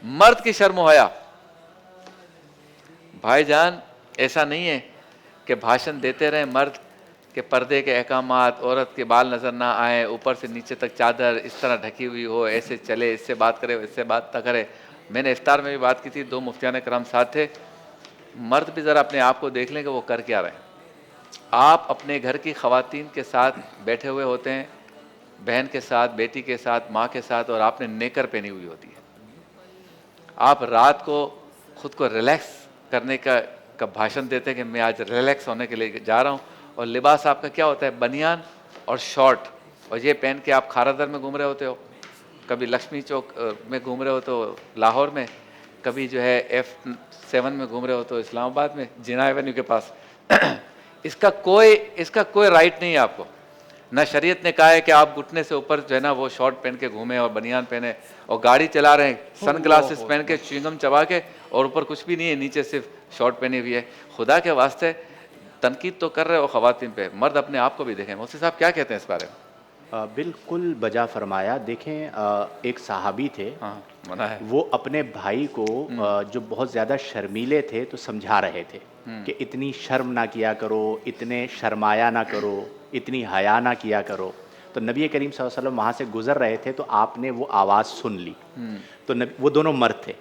مرد کی شرم و حیا. بھائی جان ایسا نہیں ہے کہ بھاشن دیتے رہیں مرد کہ پردے کے احکامات، عورت کے بال نظر نہ آئیں، اوپر سے نیچے تک چادر اس طرح ڈھکی ہوئی ہو، ایسے چلے، اس سے بات کرے، اس سے بات نہ کرے. میں نے افطار میں بھی بات کی تھی، 2 مفتیان کرام ساتھ تھے. مرد بھی ذرا اپنے آپ کو دیکھ لیں کہ وہ کر کیا رہے ہیں. آپ اپنے گھر کی خواتین کے ساتھ بیٹھے ہوئے ہوتے ہیں، بہن کے ساتھ، بیٹی کے ساتھ، ماں کے ساتھ، اور آپ نے نیکر پہنی ہوئی ہوتی ہے. آپ رات کو خود کو ریلیکس کرنے کا بھاشن دیتے ہیں کہ میں آج ریلیکس ہونے کے لیے جا رہا ہوں، اور لباس آپ کا کیا ہوتا ہے؟ بنیان اور شارٹ، اور یہ پہن کے آپ کھارا در میں گھوم رہے ہوتے ہو، کبھی لکشمی چوک میں گھوم رہے ہوتے ہو لاہور میں، کبھی جو ہے F7 میں گھوم رہے ہوتے ہو اسلام آباد میں جناح ایونیو کے پاس. اس کا کوئی رائٹ نہیں ہے آپ کو. نہ شریعت نے کہا ہے کہ آپ گھٹنے سے اوپر جو ہے نا وہ شارٹ پہن کے گھومیں اور بنیان پہنے، اور گاڑی چلا رہے ہیں سن گلاسز پہن کے، چوئنگم چبا کے، اور اوپر کچھ بھی نہیں ہے، نیچے صرف شارٹ پہنی ہوئی ہے. خدا کے واسطے تنقید تو کر رہے ہو خواتین پہ، مرد اپنے آپ کو بھی دیکھیں. مفتی صاحب کیا کہتے ہیں اس بارے میں؟ بالکل بجا فرمایا. دیکھیں ایک صحابی تھے، ہاں منع ہے. وہ اپنے بھائی کو جو بہت زیادہ شرمیلے تھے تو سمجھا رہے تھے کہ اتنی شرم نہ کیا کرو، اتنے شرمایا نہ کرو، اتنی حیا نہ کیا کرو. تو نبی کریم صلی اللہ علیہ وسلم وہاں سے گزر رہے تھے تو آپ نے وہ آواز سن لی. تو وہ دونوں مرد تھے.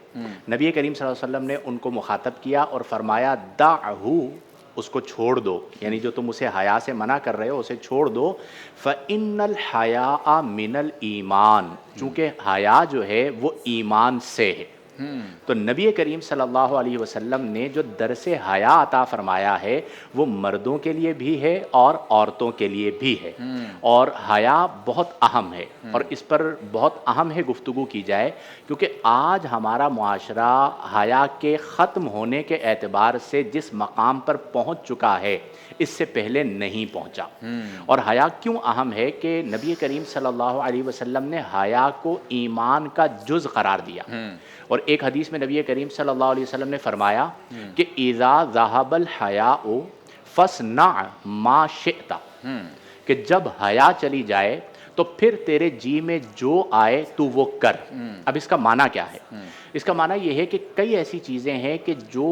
نبی کریم صلی اللہ علیہ وسلم نے ان کو مخاطب کیا اور فرمایا دعہو، اس کو چھوڑ دو، یعنی جو تم اسے حیا سے منع کر رہے ہو اسے چھوڑ دو. فَإِنَّ الْحَيَاءَ مِنَ الْإِيمَانِ، چونکہ حیا جو ہے وہ ایمان سے ہے. تو نبی کریم صلی اللہ علیہ وسلم نے جو درس حیا عطا فرمایا ہے وہ مردوں کے لیے بھی ہے اور عورتوں کے لیے بھی ہے. اور حیا بہت اہم ہے، اور اس پر بہت اہم ہے گفتگو کی جائے، کیونکہ آج ہمارا معاشرہ حیا کے ختم ہونے کے اعتبار سے جس مقام پر پہنچ چکا ہے اس سے پہلے نہیں پہنچا. اور حیا کیوں اہم ہے کہ نبی کریم صلی اللہ علیہ وسلم نے حیا کو ایمان کا جز قرار دیا. اور ایک حدیث میں نبی کریم صلی اللہ علیہ وسلم نے فرمایا کہ اذا ذهب الحیاء فاصنع ما شئت، کہ جب حیا چلی جائے تو پھر تیرے جی میں جو آئے تو وہ کر. اب اس کا معنی کیا ہے؟ اس کا معنی یہ ہے کہ کئی ایسی چیزیں ہیں کہ جو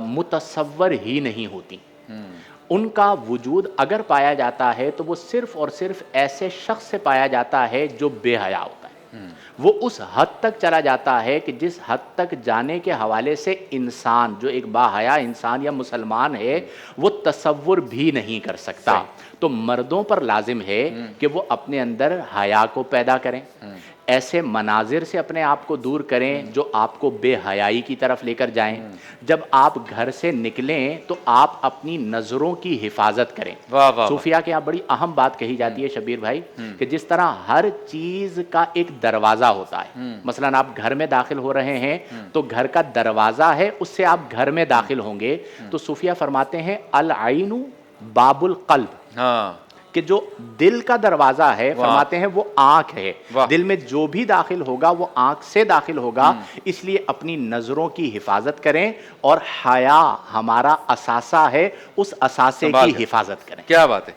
متصور ہی نہیں ہوتی، ان کا وجود اگر پایا جاتا ہے تو وہ صرف اور صرف ایسے شخص سے پایا جاتا ہے جو بے حیا ہوتا ہے. وہ اس حد تک چلا جاتا ہے کہ جس حد تک جانے کے حوالے سے انسان جو ایک باحیا انسان یا مسلمان ہے وہ تصور بھی نہیں کر سکتا. تو مردوں پر لازم ہے کہ وہ اپنے اندر حیا کو پیدا کریں، ایسے مناظر سے اپنے آپ کو دور کریں جو آپ کو بے حیائی کی طرف لے کر جائیں. جب آپ گھر سے نکلیں تو آپ اپنی نظروں کی حفاظت کریں. صوفیہ کے یہاں بڑی اہم بات کہی جاتی ہے شبیر بھائی، کہ جس طرح ہر چیز کا ایک دروازہ ہوتا ہے، مثلا آپ گھر میں داخل ہو رہے ہیں تو گھر کا دروازہ ہے، اس سے آپ گھر میں داخل ہوں گے. تو صوفیہ فرماتے ہیں العین باب القلب، کہ جو دل کا دروازہ ہے فرماتے ہیں وہ آنکھ ہے. دل میں جو بھی داخل ہوگا وہ آنکھ سے داخل ہوگا. اس لیے اپنی نظروں کی حفاظت کریں، اور حیا ہمارا اثاثہ ہے، اس اثاثے کی حفاظت کریں. کیا بات ہے.